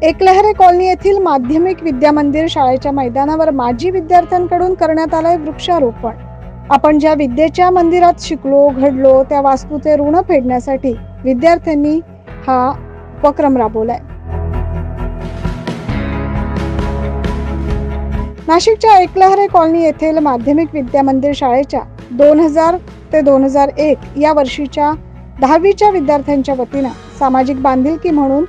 Eklahare colony येथील माध्यमिक विद्या मंदिर शाळेच्या मैदानावर माजी विद्यार्थ्यांकडून करण्यात आलंय वृक्षारोपण। आपण ज्या विद्येच्या मंदिरात शिकलो घडलो त्या वास्तूचे ऋण फेडण्यासाठी विद्यार्थ्यांनी हा उपक्रम राबवलाय। नाशिकच्या एकलहरे कॉलनी येथील माध्यमिक विद्या मंदिर शाळेच्या 2000 ते 2001 या वर्षीच्या 10वीच्या विद्यार्थ्यांच्या वतीनं सामाजिक बांधिलकी म्हणून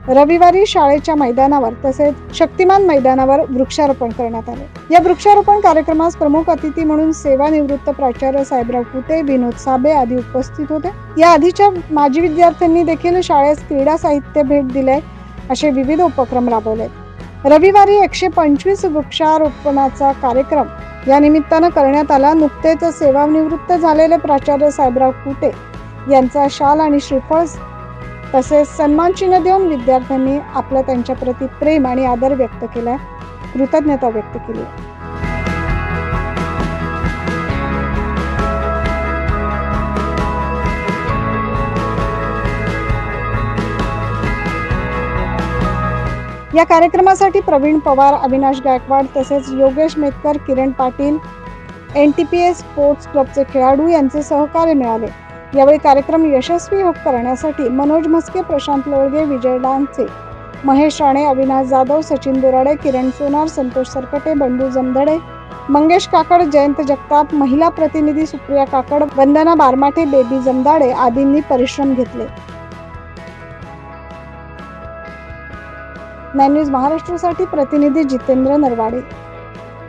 रविवारी शाळेच्या मैदानावर तसेच शक्तिमान मैदानावर वृक्षारोपण करण्यात आले। या वृक्षारोपण कार्यक्रमास प्रमुख अतिथी म्हणून सेवानिवृत्त प्राचार्य साहेबराव कुटे, विनोद साबे आदी उपस्थित होते। या आधीच्या माजी विद्यार्थ्यांनी देखील शाळेस क्रीडा साहित्य भेट दिले असे विविध उपक्रम राबवले। रविवारी 125 वृक्षारोपणाचा कार्यक्रम या निमित्तानं करण्यात आला। नुकतेच सेवानिवृत्त झालेले प्राचार्य साहेबराव कुटे यांचा शाल आणि श्रीफळ तसेच सन्मान चिन्ह देऊन विद्यार्थ्यांनी आपलं त्यांच्या प्रति प्रेम आणि आदर व्यक्त केला, कृतज्ञता व्यक्त केली। या कार्यक्रमासाठी प्रवीण पवार, अविनाश गायकवाड तसेच योगेश मेतकर, किरण पाटील, NTPS स्पोर्ट्स क्लबचे खेळाडू यांचे सहकार्य मिळाले। यावेळी कार्यक्रम यशस्वी करण्यासाठी मनोज म्हस्के, प्रशांत लोळगे, विजय डांगचे, महेश राणे, अविनाश जाधव, सचिन बोराडे, किरण सोनार, संतोष सरकटे, बंडू जमदडे, मंगेश काकड, जयंत जगताप, महिला प्रतिनिधी सुप्रिया काकड, वंदना बारमाटे, बेबी जमदाडे आदींनी परिश्रम घेतले। 9 न्यूज महाराष्ट्रासाठी प्रतिनिधी जितेंद्र नरवाडे।